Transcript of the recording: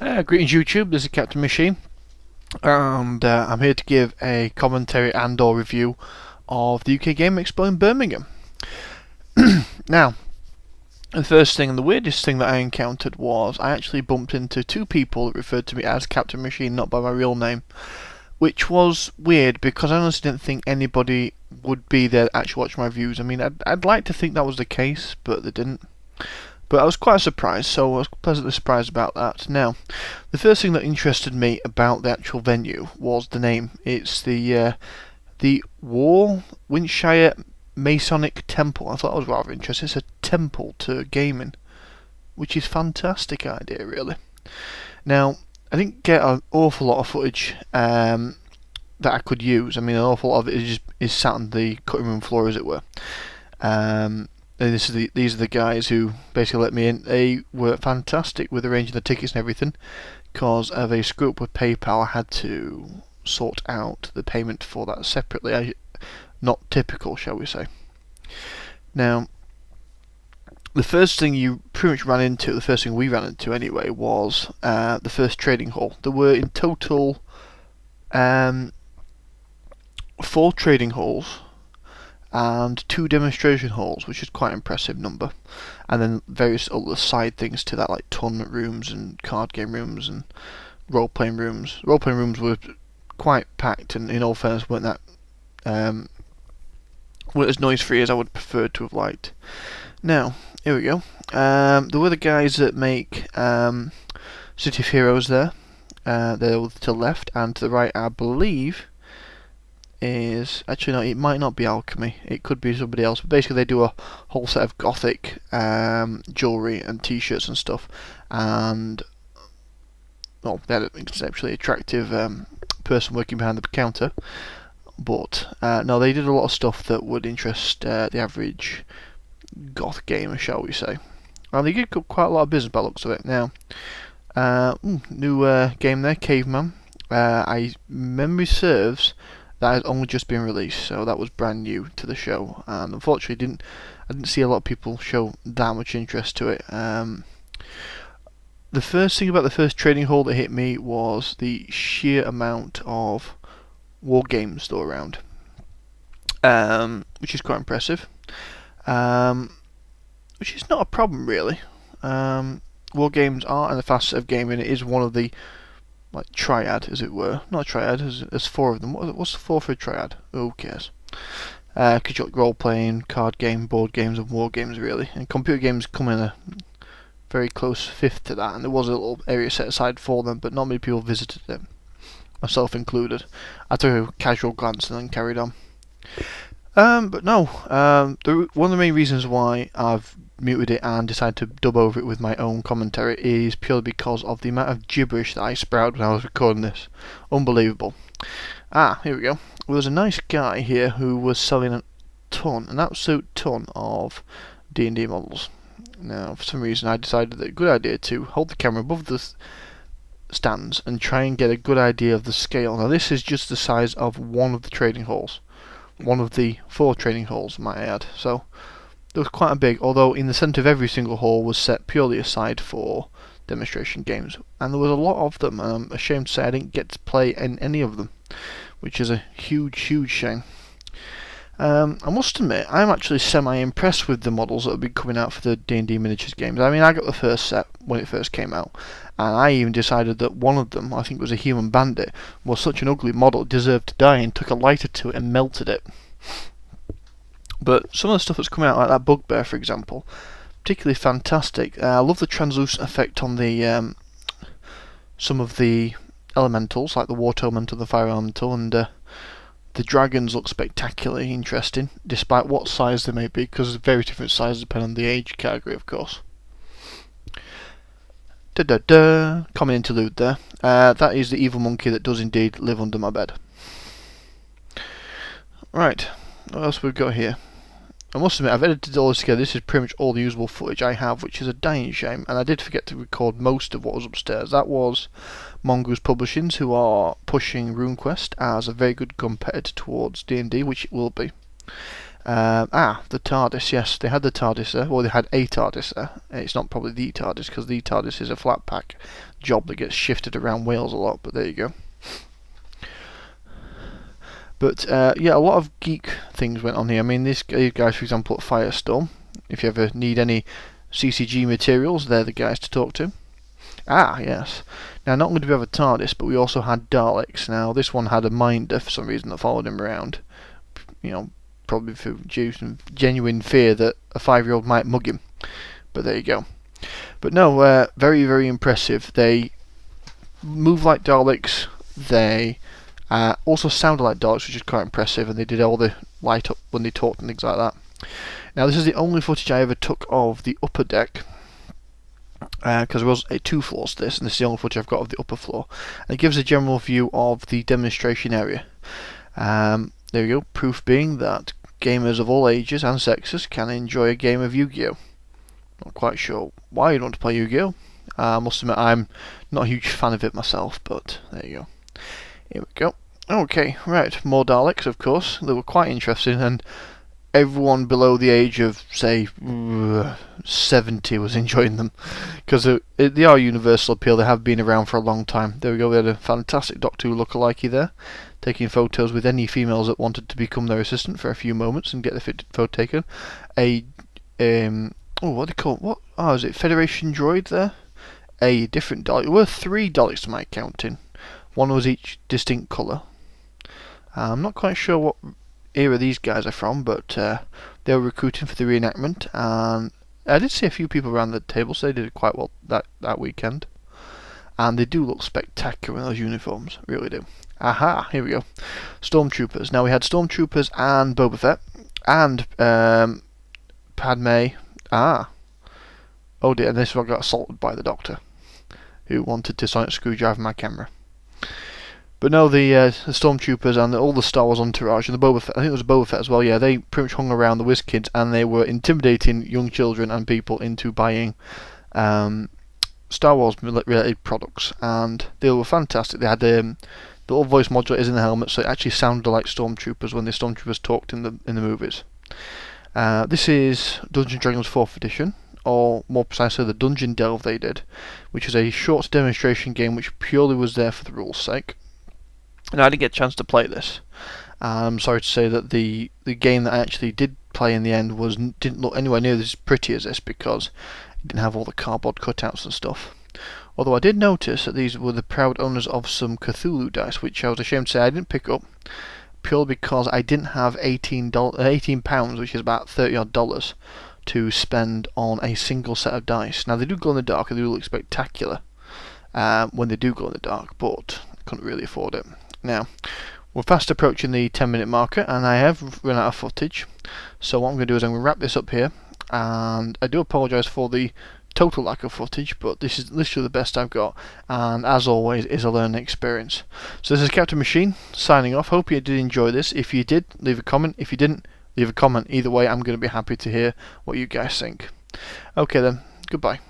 Greetings YouTube, this is Captain Machine, and I'm here to give a commentary and or review of the UK Game Expo in Birmingham. Now, the first thing and the weirdest thing that I encountered was I actually bumped into two people that referred to me as Captain Machine, not by my real name, which was weird because I honestly didn't think anybody would be there to actually watch my reviews. I mean, I'd like to think that was the case, but they didn't. But I was quite surprised, so I was pleasantly surprised about that. Now, the first thing that interested me about the actual venue was the name. It's the Winshire Masonic Temple. I thought that was rather interesting. It's a temple to gaming, which is a fantastic idea, really. Now, I didn't get an awful lot of footage that I could use. I mean, an awful lot of it is sat on the cutting room floor, as it were. These are the guys who basically let me in. They were fantastic with arranging the tickets and everything. Because of a screw up with PayPal, I had to sort out the payment for that separately. Not typical, shall we say. Now, the first thing you pretty much ran into, the first thing we ran into anyway, was the first trading hall. There were in total 4 trading halls and 2 demonstration halls, which is quite an impressive number, and then various other side things to that, like tournament rooms and card game rooms and role-playing rooms. Role-playing rooms were quite packed, and in all fairness weren't as noise-free as I would prefer to have liked. Now, here we go. There were the guys that make City of Heroes there. They're to the left, and to the right, I believe, is actually no, it might not be Alchemy, it could be somebody else, but basically they do a whole set of gothic jewellery and t-shirts and stuff, and well, they had an exceptionally attractive person working behind the counter, but no, they did a lot of stuff that would interest the average goth gamer, shall we say. And they did quite a lot of business by the looks of it. Now, new game there, Caveman. Memory serves that had only just been released, so that was brand new to the show, and unfortunately I didn't see a lot of people show that much interest to it. The first thing about the first trading hall that hit me was the sheer amount of war games still around, which is quite impressive, which is not a problem really. War games are in the facet of gaming. It is one of the triad, as it were. Not a triad, there's 4 of them. What's the 4 for a triad? Who cares? Because you've got role-playing, card game, board games, and war games, really. And computer games come in a very close 5th to that, and there was a little area set aside for them, but not many people visited it, myself included. I took a casual glance and then carried on. But no, one of the main reasons why I've muted it and decided to dub over it with my own commentary is purely because of the amount of gibberish that I sprouted when I was recording this. Unbelievable. Here we go. Well, there's a nice guy here who was selling an absolute ton of D&D models. Now, for some reason I decided that a good idea to hold the camera above the stands and try and get a good idea of the scale. Now, this is just the size of one of the trading halls. One of the 4 trading halls, might I add. So, it was quite a big, although in the centre of every single hall was set purely aside for demonstration games. And there was a lot of them, and I'm ashamed to say I didn't get to play in any of them, which is a huge, huge shame. I must admit, I'm actually semi-impressed with the models that have been coming out for the D&D miniatures games. I mean, I got the first set when it first came out, and I even decided that one of them, I think it was a human bandit, was such an ugly model it deserved to die, and took a lighter to it and melted it. But some of the stuff that's coming out, like that bugbear, for example, particularly fantastic. I love the translucent effect on the some of the elementals, like the water elemental, the fire elemental, and the dragons look spectacularly interesting, despite what size they may be, because there's very different sizes depending on the age category, of course. Common interlude there. That is the evil monkey that does indeed live under my bed. Right, what else we've got here? I must admit, I've edited all this together. This is pretty much all the usable footage I have, which is a dying shame, and I did forget to record most of what was upstairs. That was Mongoose Publishings, who are pushing RuneQuest as a very good competitor towards D&D, which it will be. The TARDIS, yes, they had the TARDIS there. Well, they had a TARDIS there. It's not probably the TARDIS, because the TARDIS is a flat pack job that gets shifted around Wales a lot, but there you go. But yeah, a lot of geek things went on here. I mean, these guys, for example, at Firestorm, if you ever need any CCG materials, they're the guys to talk to. Yes. Now, not only did we have a TARDIS, but we also had Daleks. Now, this one had a minder for some reason that followed him around. You know, probably for genuine fear that a 5-year-old might mug him. But there you go. But no, very, very impressive. They move like Daleks. They also sounded like Daleks, which is quite impressive. And they did all the light up when they talked and things like that. Now, this is the only footage I ever took of the upper deck. Because there was 2 floors to this, and this is the only footage I've got of the upper floor. And it gives a general view of the demonstration area. There we go, proof being that gamers of all ages and sexes can enjoy a game of Yu-Gi-Oh! Not quite sure why you'd want to play Yu-Gi-Oh! I must admit I'm not a huge fan of it myself, but there you go. Here we go. Okay, right, more Daleks, of course. They were quite interesting, and everyone below the age of, say, 70 was enjoying them, because they are universal appeal. They have been around for a long time. There we go, we had a fantastic Doctor Who lookalike there, taking photos with any females that wanted to become their assistant for a few moments and get the photo taken. What do they call it? What? Oh, is it Federation Droid there? A different Dalek. There were 3 Daleks to my counting. One was each distinct colour. I'm not quite sure what era these guys are from, but they were recruiting for the reenactment, and I did see a few people around the table, so they did quite well that weekend. And they do look spectacular in those uniforms, really do. Aha, here we go. Stormtroopers. Now we had Stormtroopers and Boba Fett, and Padme. Oh dear, and this one got assaulted by the Doctor, who wanted to sonic screwdriver my camera. But no, the Stormtroopers and all the Star Wars entourage, and the Boba Fett, I think it was Boba Fett as well, yeah, they pretty much hung around the WizKids, and they were intimidating young children and people into buying Star Wars related products, and they were fantastic. They had the little voice modulators in the helmet, so it actually sounded like Stormtroopers when the Stormtroopers talked in the movies. This is Dungeons & Dragons 4th edition, or more precisely the Dungeon Delve they did, which is a short demonstration game which purely was there for the rules' sake. And I didn't get a chance to play this. I'm sorry to say that the game that I actually did play in the end didn't look anywhere near as pretty as this, because it didn't have all the cardboard cutouts and stuff. Although I did notice that these were the proud owners of some Cthulhu dice, which I was ashamed to say I didn't pick up, purely because I didn't have £18, which is about $30 odd, to spend on a single set of dice. Now they do glow in the dark, and they do look spectacular when they do glow in the dark, but I couldn't really afford it. Now, we're fast approaching the 10-minute marker, and I have run out of footage, so what I'm going to do is I'm going to wrap this up here, and I do apologise for the total lack of footage, but this is literally the best I've got, and as always is a learning experience. So this is Captain Machine signing off. Hope you did enjoy this. If you did, leave a comment. If you didn't, leave a comment. Either way, I'm going to be happy to hear what you guys think. Okay then, goodbye.